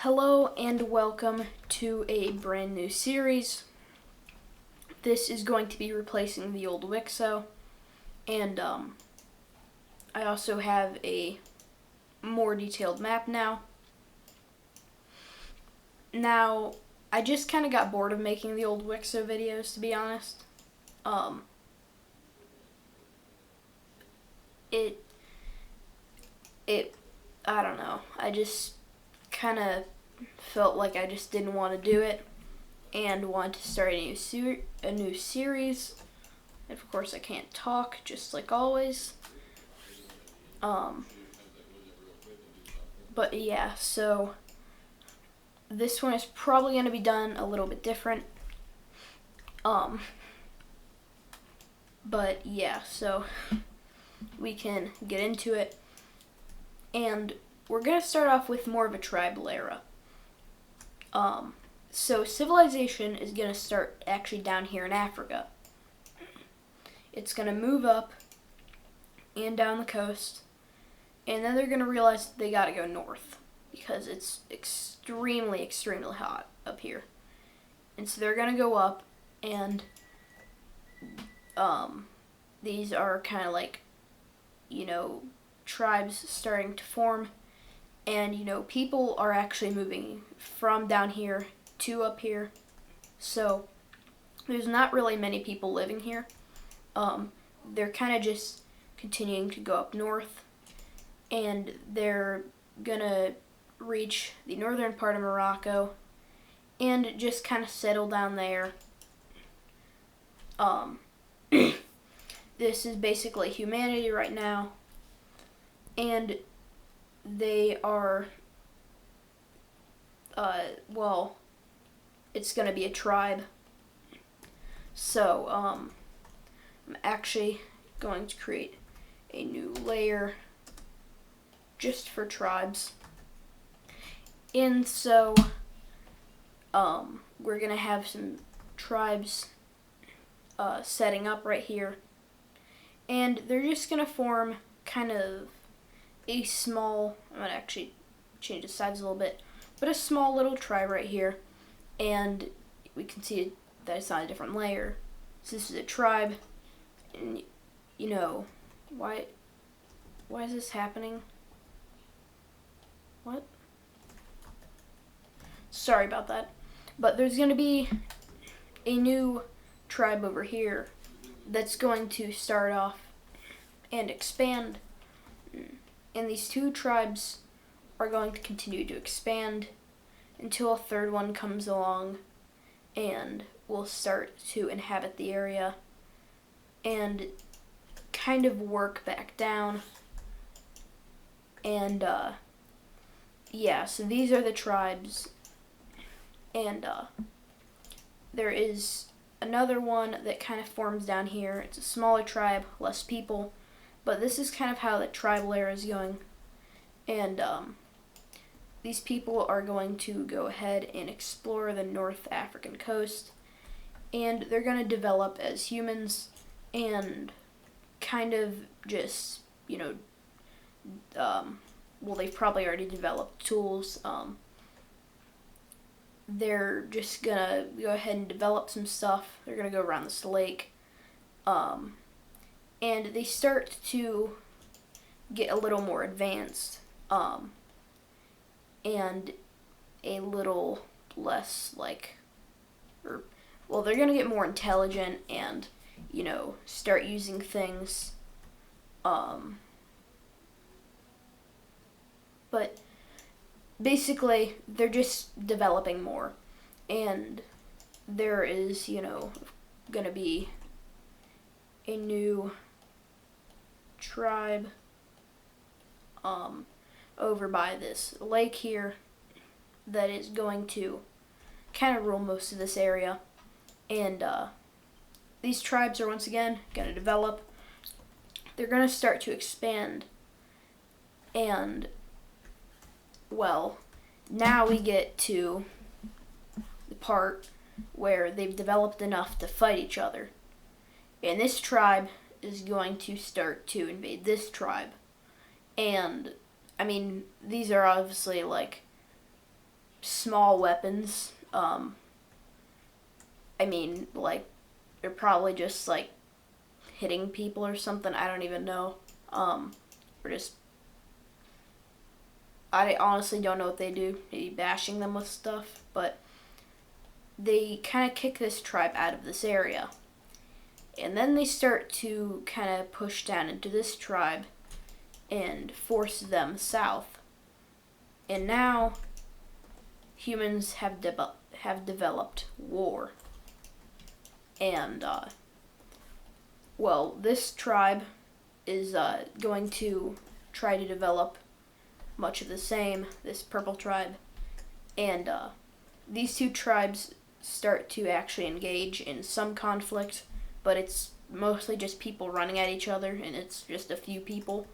Hello and welcome to a brand new series. This is going to be replacing the old Wixo, and I also have a more detailed map now. Now, I just kind of got bored of making the old Wixo videos, to be honest. I don't know. I just kind of felt like I just didn't want to do it and wanted to start a new series. And of course, I can't talk, just like always. But yeah, so this one is probably going to be done a little bit different. But yeah, so we can get into it. And we're going to start off with more of a tribal era. So civilization is going to start actually down here in Africa. It's going to move up and down the coast, and then they're going to realize they got to go north because it's extremely, extremely hot up here. And so they're going to go up, and these are kind of like, tribes starting to form. And, people are actually moving from down here to up here. So there's not really many people living here. They're kind of just continuing to go up north. And they're going to reach the northern part of Morocco and just kind of settle down there. This is basically humanity right now. And they are, it's going to be a tribe. So, I'm actually going to create a new layer just for tribes. And so, we're going to have some tribes setting up right here. And they're just going to form kind of a small, I'm going to actually change the size a little bit, but a small little tribe right here. And we can see that it's on a different layer. So this is a tribe, and why is this happening? What? Sorry about that. But there's going to be a new tribe over here that's going to start off and expand. And these two tribes are going to continue to expand until a third one comes along and will start to inhabit the area and kind of work back down. And so these are the tribes. And there is another one that kind of forms down here. It's a smaller tribe, less people. But this is kind of how the tribal era is going. And these people are going to go ahead and explore the North African coast. And they're going to develop as humans and kind of just, they've probably already developed tools. They're just going to go ahead and develop some stuff. They're going to go around this lake. And they start to get a little more advanced, and a little less they're going to get more intelligent and, start using things, but basically they're just developing more, and there is, going to be a new tribe over by this lake here that is going to kind of rule most of this area. And these tribes are once again going to develop. They're going to start to expand. And, now we get to the part where they've developed enough to fight each other. And this tribe is going to start to invade this tribe. And, these are obviously, small weapons. I mean, like, they're probably just like hitting people or something. I don't even know. Or just, I honestly don't know what they do. Maybe bashing them with stuff, but they kind of kick this tribe out of this area. And then they start to kind of push down into this tribe and force them south. And now humans have developed war. And, well, this tribe is going to try to develop much of the same, this purple tribe. And these two tribes start to actually engage in some conflict, but it's mostly just people running at each other, and it's just a few people.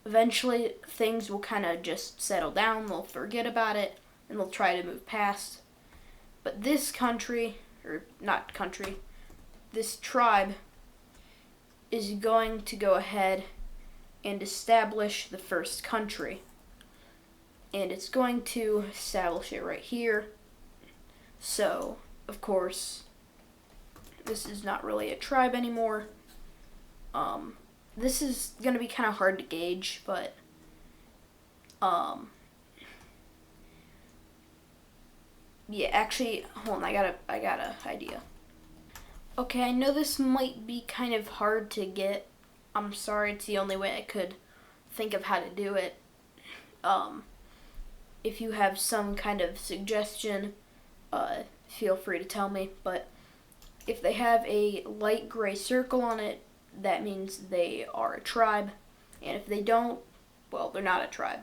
Eventually, things will kind of just settle down, they'll forget about it, and they'll try to move past. But this country, or not country, this tribe is going to go ahead and establish the first country. And it's going to establish it right here. So, of course, this is not really a tribe anymore. This is going to be kind of hard to gauge, but yeah, actually, hold on, I got a idea. Okay, I know this might be kind of hard to get. I'm sorry, it's the only way I could think of how to do it. If you have some kind of suggestion, feel free to tell me. But if they have a light gray circle on it, that means they are a tribe. And if they don't, well, they're not a tribe.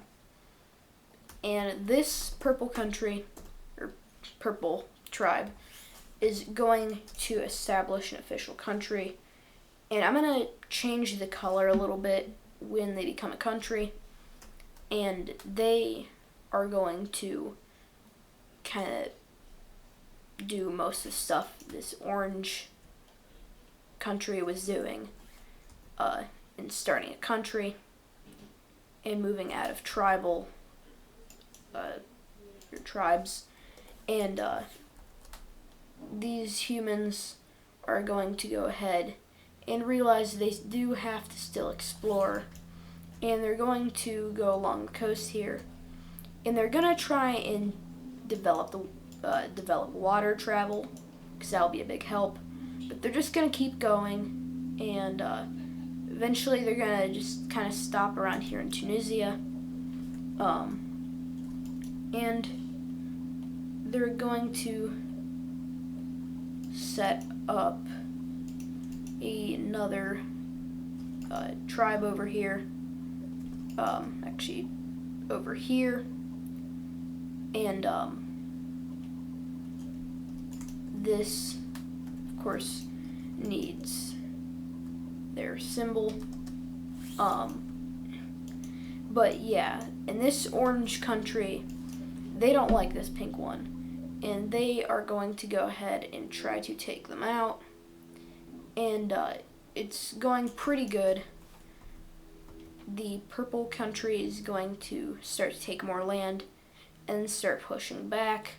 And this purple country, or purple tribe, is going to establish an official country. And I'm going to change the color a little bit when they become a country. And they are going to kind of do most of the stuff this orange country was doing in starting a country and moving out of tribal tribes. And these humans are going to go ahead and realize they do have to still explore. And they're going to go along the coast here. And they're going to try and develop water travel, because that'll be a big help. But they're just going to keep going. And eventually they're going to just kind of stop around here in Tunisia. And they're going to set up another tribe over here. Actually, over here. And this, of course, needs their symbol. But yeah, in this orange country, they don't like this pink one. And they are going to go ahead and try to take them out. And it's going pretty good. The purple country is going to start to take more land and start pushing back.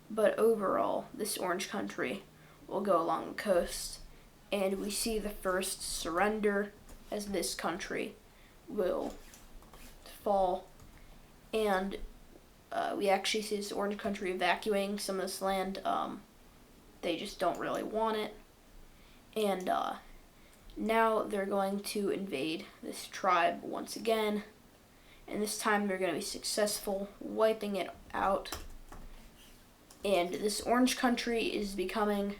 But overall, this orange country will go along the coast. And we see the first surrender as this country will fall. And we actually see this orange country evacuating some of this land. They just don't really want it. And now they're going to invade this tribe once again. And this time they're going to be successful, wiping it out. And this orange country is becoming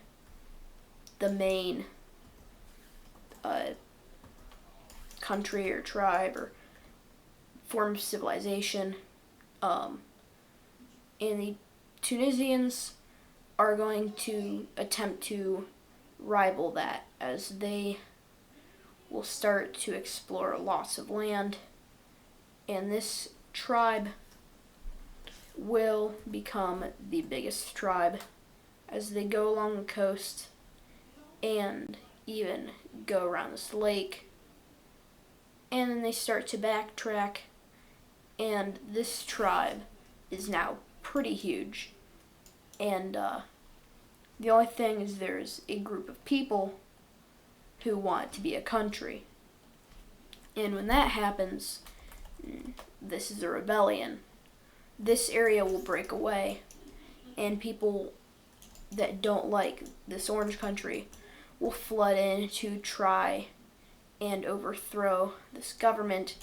the main country or tribe or form of civilization. And the Tunisians are going to attempt to rival that, as they will start to explore lots of land. And this tribe will become the biggest tribe as they go along the coast and even go around this lake. And then they start to backtrack, and this tribe is now pretty huge. And the only thing is there's a group of people who want it to be a country. And when that happens, this is a rebellion. This area will break away, and people that don't like this orange country will flood in to try and overthrow this government,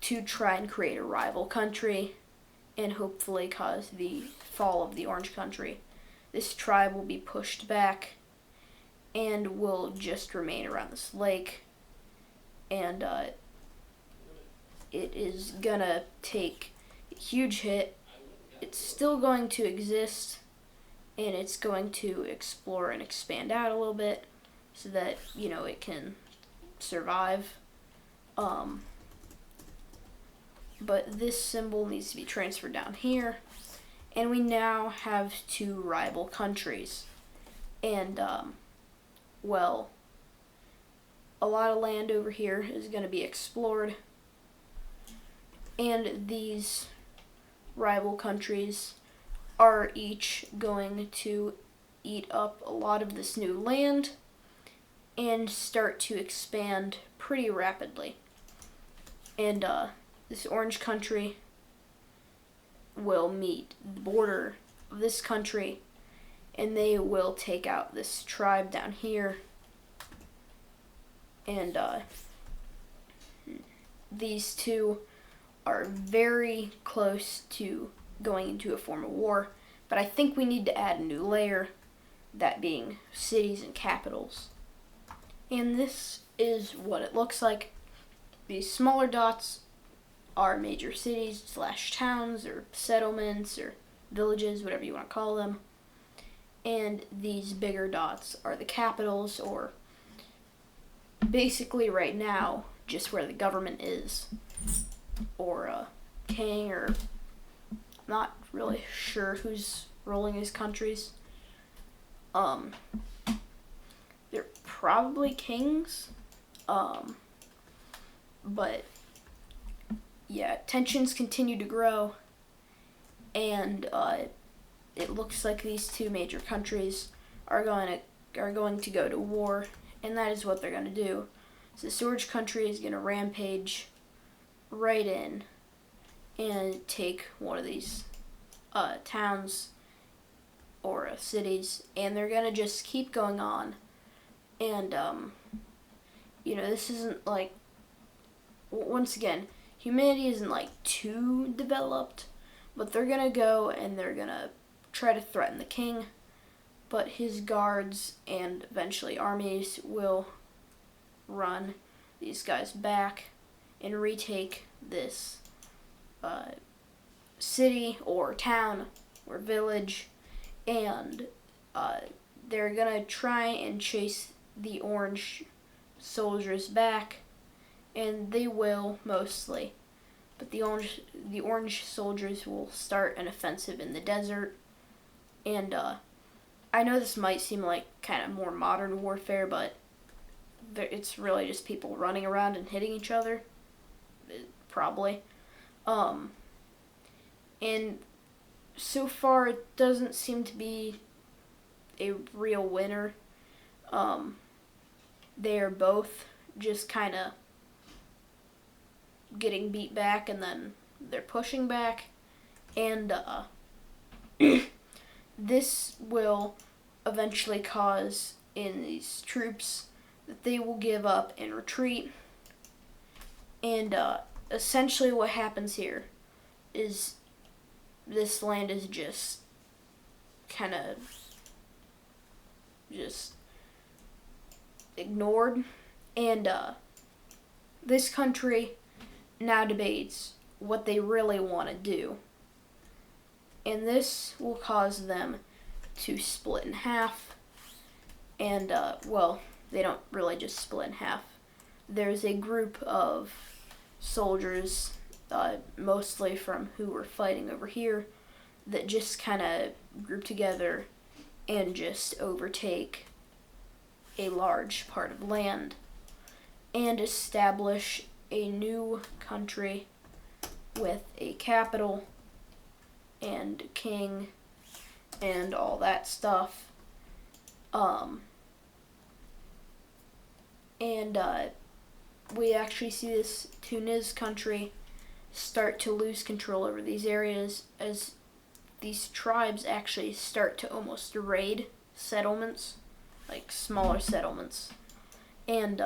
to try and create a rival country and hopefully cause the fall of the orange country. This tribe will be pushed back and will just remain around this lake, and it is gonna take a huge hit. It's still going to exist, and it's going to explore and expand out a little bit so that, it can survive. But this symbol needs to be transferred down here, and we now have two rival countries. And, well, a lot of land over here is going to be explored, and these rival countries are each going to eat up a lot of this new land and start to expand pretty rapidly. And this orange country will meet the border of this country, and they will take out this tribe down here. And these two are very close to going into a form of war, but I think we need to add a new layer, that being cities and capitals. And this is what it looks like. These smaller dots are major cities / towns or settlements or villages, whatever you want to call them. And these bigger dots are the capitals, or basically right now just where the government is, or a king, or not really sure who's ruling these countries. They're probably kings, but yeah, tensions continue to grow, and it looks like these two major countries are going to go to war, and that is what they're going to do. So the orange country is going to rampage right in and take one of these towns or cities, and they're going to just keep going on. And, this isn't like, once again, humanity isn't like too developed, but they're going to go and they're going to try to threaten the king, but his guards and eventually armies will run these guys back and retake this city or town or village, and they're gonna try and chase the orange soldiers back, and they will mostly, but the orange soldiers will start an offensive in the desert. And I know this might seem like kind of more modern warfare, but it's really just people running around and hitting each other, probably. And so far it doesn't seem to be a real winner. They are both just kind of getting beat back, and then they're pushing back, and this will eventually cause in these troops that they will give up and retreat. And essentially what happens here is this land is just kind of just ignored, and this country now debates what they really want to do, and this will cause them to split in half. And they don't really just split in half. There's a group of soldiers, mostly from who were fighting over here, that just kind of group together and just overtake a large part of land and establish a new country with a capital and king and all that stuff. And we actually see this Tunis country start to lose control over these areas as these tribes actually start to almost raid settlements, like smaller settlements. And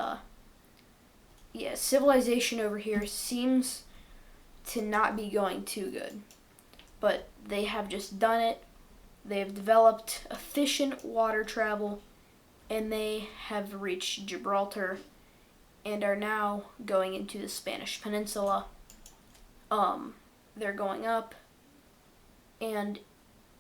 yeah, civilization over here seems to not be going too good, but they have just done it. They have developed efficient water travel, and they have reached Gibraltar and are now going into the Spanish Peninsula. They're going up, and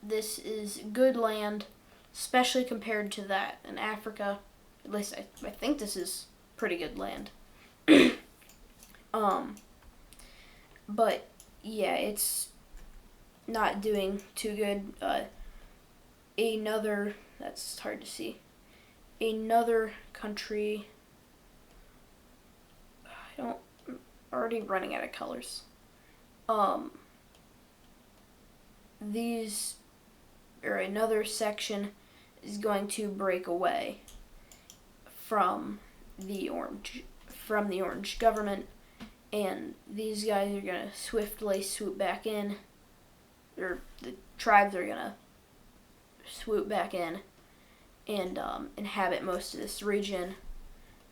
this is good land, especially compared to that in Africa. At least I think this is pretty good land. But yeah, it's not doing too good. That's hard to see. Another country. I'm already running out of colors. Another section is going to break away from the orange government, and these guys are gonna swiftly swoop back in, or the tribes are gonna swoop back in and inhabit most of this region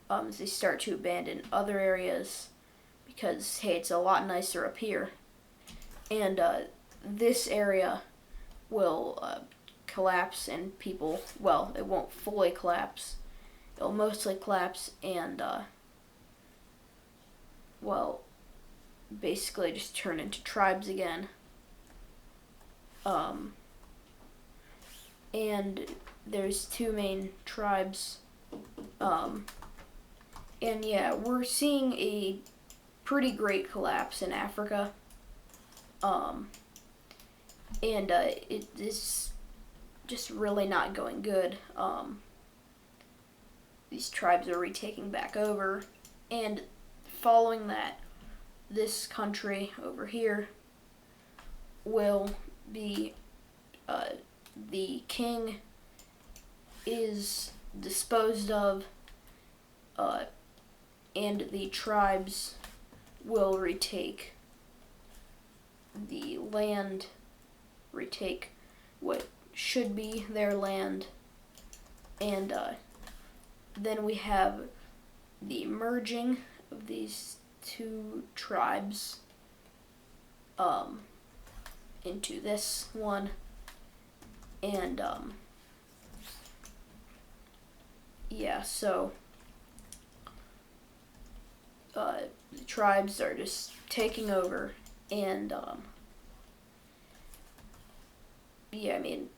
as they start to abandon other areas because, hey, it's a lot nicer up here. And this area will collapse, and people, well, it won't fully collapse. It'll mostly collapse and, basically just turn into tribes again. And there's two main tribes. And yeah, we're seeing a pretty great collapse in Africa. And it is just really not going good. These tribes are retaking back over, and following that, this country over here will be, the king is disposed of, and the tribes will retake the land, retake what should be their land, and then we have the merging of these two tribes into this one, and yeah, so the tribes are just taking over, and yeah, I mean,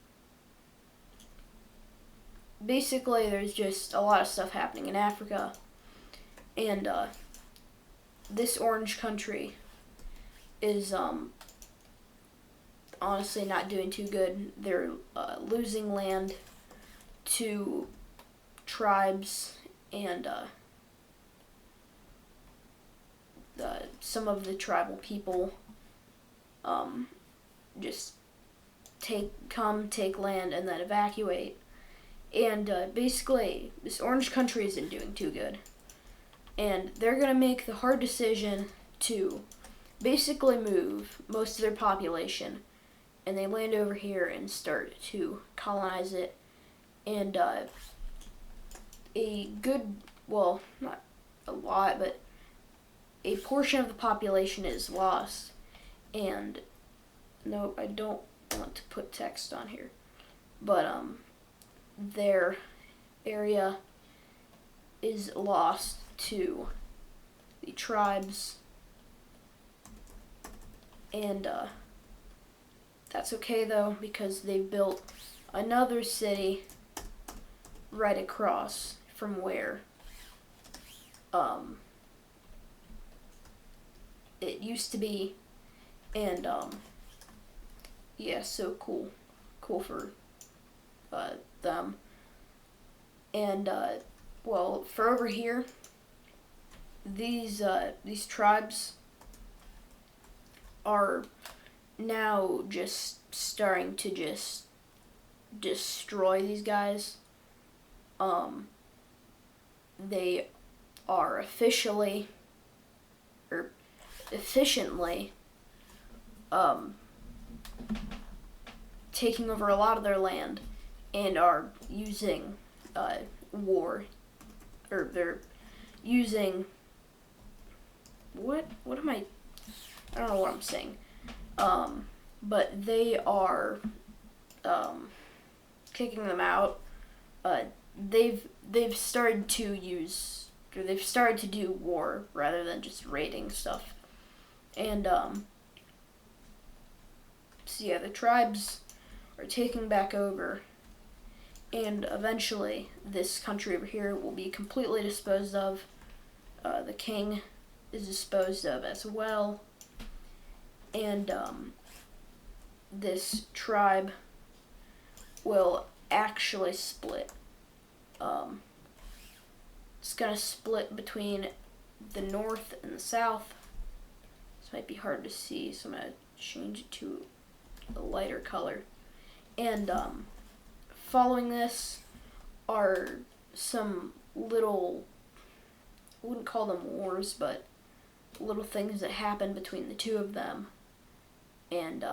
basically there's just a lot of stuff happening in Africa, and this orange country is honestly not doing too good. They're losing land to tribes, and some of the tribal people just take land and then evacuate. And basically, this orange country isn't doing too good. And they're going to make the hard decision to basically move most of their population, and they land over here and start to colonize it. And a good, well, not a lot, but a portion of the population is lost. And no, I don't want to put text on here, but their area is lost to the tribes, and that's okay though, because they built another city right across from where it used to be, and yeah, so cool for them. And well, for over here, these tribes are now just starting to just destroy these guys. They are officially or efficiently taking over a lot of their land and are using war, or they're using what am I don't know what I'm saying, but they are kicking them out. They've started to use, or they've started to do war rather than just raiding stuff. And so yeah, the tribes are taking back over, and eventually this country over here will be completely disposed of. The king is disposed of as well, and this tribe will actually split. It's gonna split between the north and the south. This might be hard to see, so I'm gonna change it to a lighter color. And following this are some little, I wouldn't call them wars, but little things that happen between the two of them. And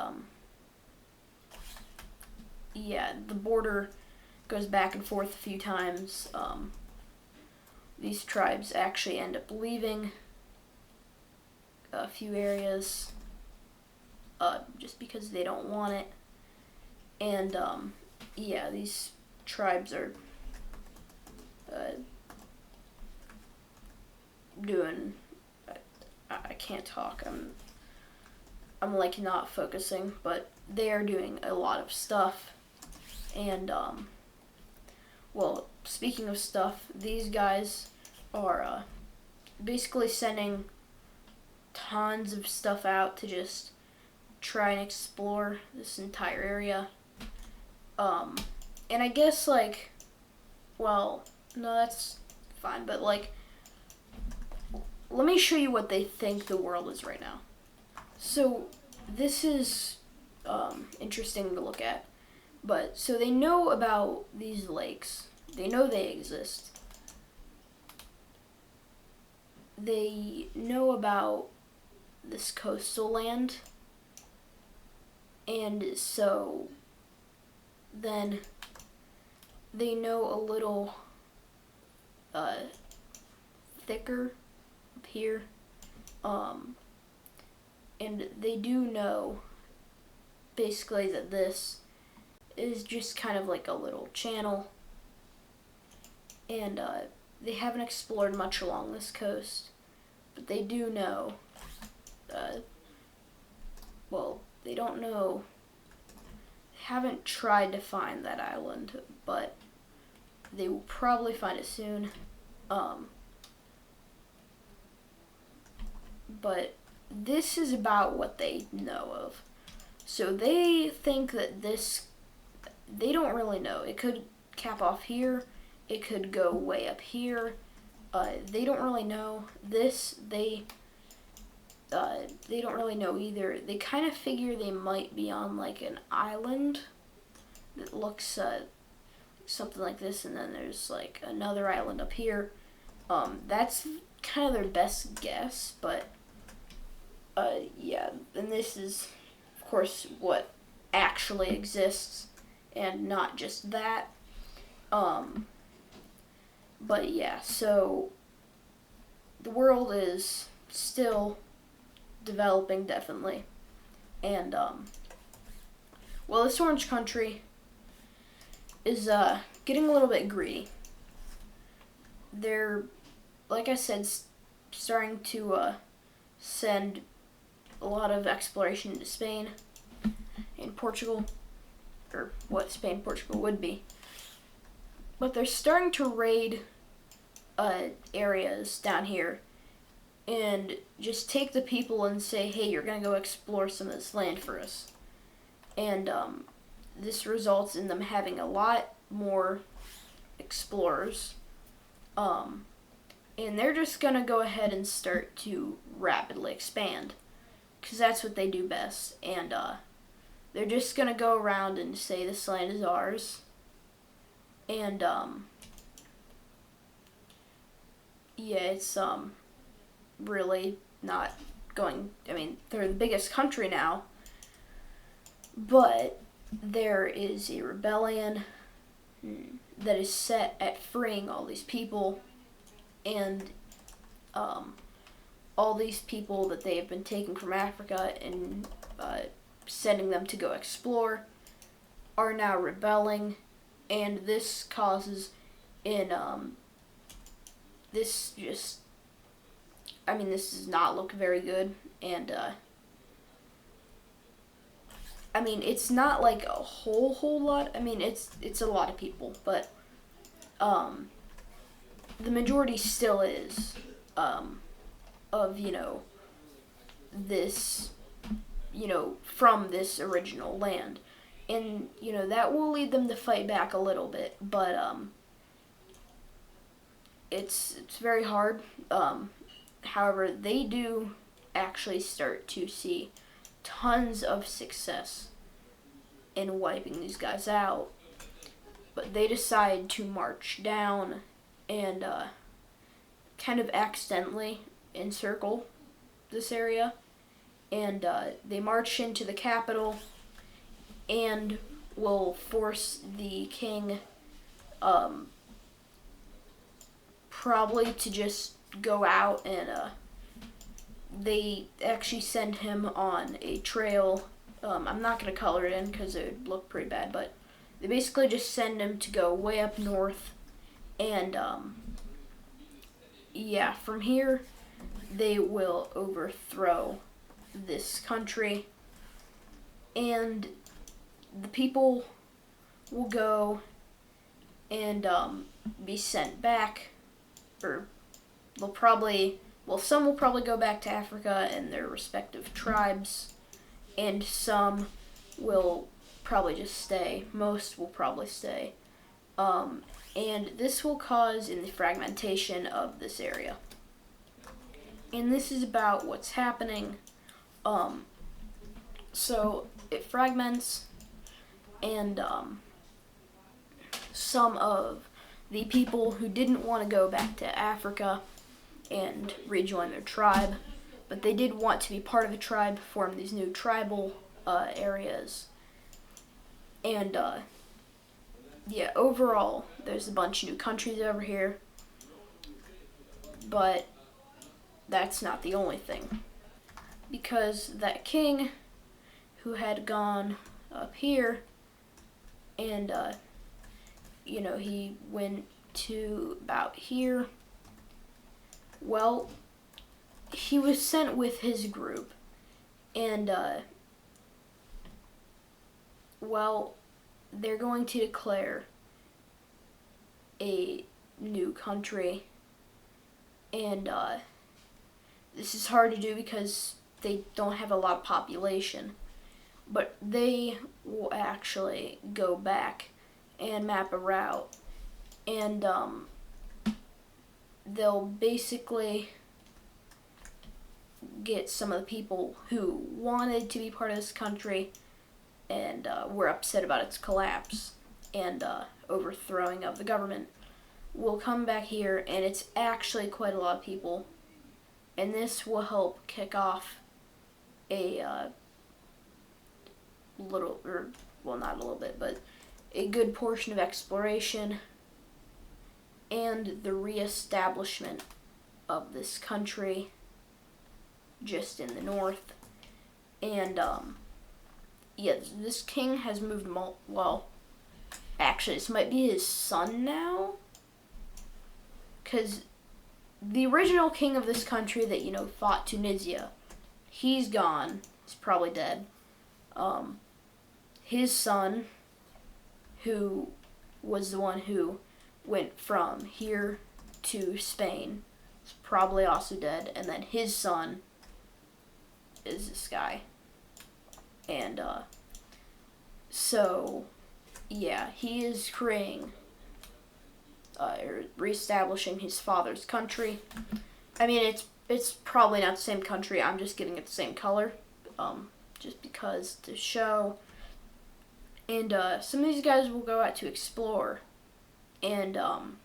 yeah, the border goes back and forth a few times. These tribes actually end up leaving a few areas just because they don't want it. And yeah, these tribes are doing. I can't talk. I'm like not focusing, but they are doing a lot of stuff. And well, speaking of stuff, these guys are basically sending tons of stuff out to just try and explore this entire area. And I guess like, well, no, that's fine, but like, let me show you what they think the world is right now. So this is interesting to look at. But so they know about these lakes. They know they exist. They know about this coastal land. And so then they know a little thicker up here. And they do know basically that this is just kind of like a little channel, and they haven't explored much along this coast, but they do know, well, they don't know, they haven't tried to find that island, but they will probably find it soon. But this is about what they know of. So they think that this, they don't really know. It could cap off here. It could go way up here. They don't really know. This, they don't really know either. They kind of figure they might be on like an island that looks something like this, and then there's like another island up here. That's kind of their best guess, but yeah, and this is, of course, what actually exists, and not just that. But yeah, so the world is still developing, definitely, and well, this orange country is getting a little bit greedy. They're, like I said, starting to send a lot of exploration into Spain and Portugal, or what Spain and Portugal would be. But they're starting to raid areas down here and just take the people and say, hey, you're going to go explore some of this land for us. And this results in them having a lot more explorers. And they're just going to go ahead and start to rapidly expand. because that's what they do best. And they're just gonna go around and say this land is ours. And yeah, it's really not going. I mean, they're the biggest country now, but there is a rebellion that is set at freeing all these people, and all these people that they have been taking from Africa and sending them to go explore are now rebelling, and this causes this just, I mean, this does not look very good, and I mean, it's not like a whole lot. I mean, it's a lot of people, but the majority still is of this from this original land, and that will lead them to fight back a little bit, but it's very hard. However, they do actually start to see tons of success in wiping these guys out, but they decide to march down and kind of accidentally encircle this area, and they march into the capital and will force the king probably to just go out, and they actually send him on a trail. I'm not going to color it in because it would look pretty bad, but they basically just send him to go way up north, and yeah, from here they will overthrow this country, and the people will go and be sent back, or some will probably go back to Africa and their respective tribes, and some will probably just stay. Most will probably stay. And this will cause in the fragmentation of this area. And this is about what's happening. So it fragments, and some of the people who didn't want to go back to Africa and rejoin their tribe, but they did want to be part of the tribe, form these new tribal areas. And yeah, overall, there's a bunch of new countries over here, but that's not the only thing, because that king who had gone up here and he went to about here, well, he was sent with his group, and they're going to declare a new country, and this is hard to do because they don't have a lot of population, but they will actually go back and map a route, and they'll basically get some of the people who wanted to be part of this country and were upset about its collapse and overthrowing of the government, will come back here, and it's actually quite a lot of people, and this will help kick off a little, or well, not a little bit, but a good portion of exploration and the reestablishment of this country just in the north. And yeah, this king has moved actually this might be his son now, because the original king of this country that fought Tunisia, he's gone, he's probably dead. His son, who was the one who went from here to Spain, is probably also dead, and then his son is this guy. And so yeah, he is creating or reestablishing his father's country. I mean, it's probably not the same country, I'm just giving it the same color. just because to show. And some of these guys will go out to explore, and well,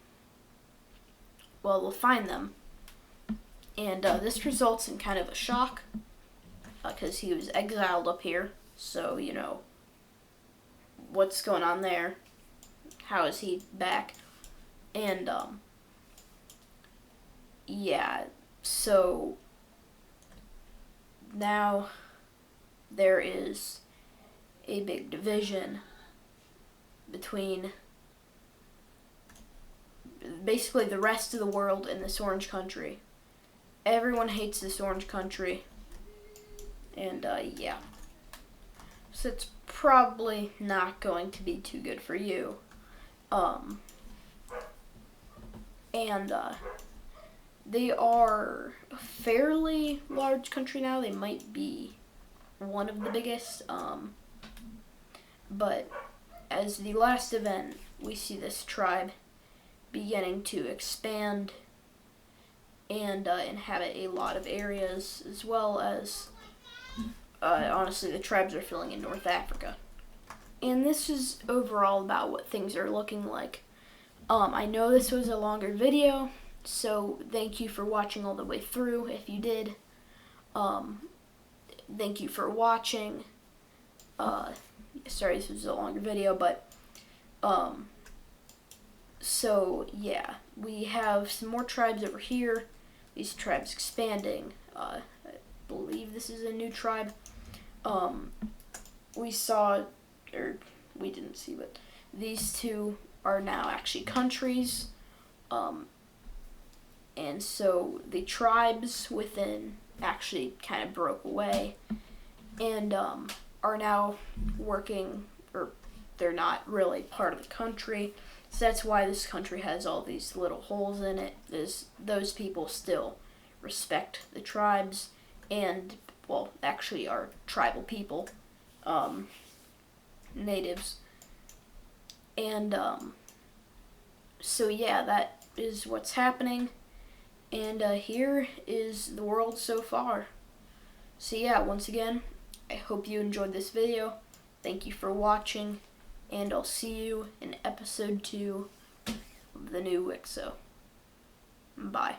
we'll find them. And this results in kind of a shock, because he was exiled up here. So, you know, what's going on there? How is he back? And, yeah, so now there is a big division between basically the rest of the world and this orange country. Everyone hates this orange country. And, yeah. So it's probably not going to be too good for you. And they are a fairly large country now. They might be one of the biggest. But as the last event, we see this tribe beginning to expand and inhabit a lot of areas, as well as honestly, the tribes are filling in North Africa. And this is overall about what things are looking like. I know this was a longer video, so thank you for watching all the way through, if you did. Thank you for watching. Sorry, this was a longer video, but, so, yeah. We have some more tribes over here. These tribes expanding. I believe this is a new tribe. We saw, or we didn't see, but these two are now actually countries. And so the tribes within actually kind of broke away and are now working, or they're not really part of the country. So that's why this country has all these little holes in it. Those people still respect the tribes and, well, actually are tribal people, natives. And so yeah, that is what's happening. And here is the world so far. So yeah, once again, I hope you enjoyed this video. Thank you for watching, and I'll see you in episode 2 of the new Wixo. Bye.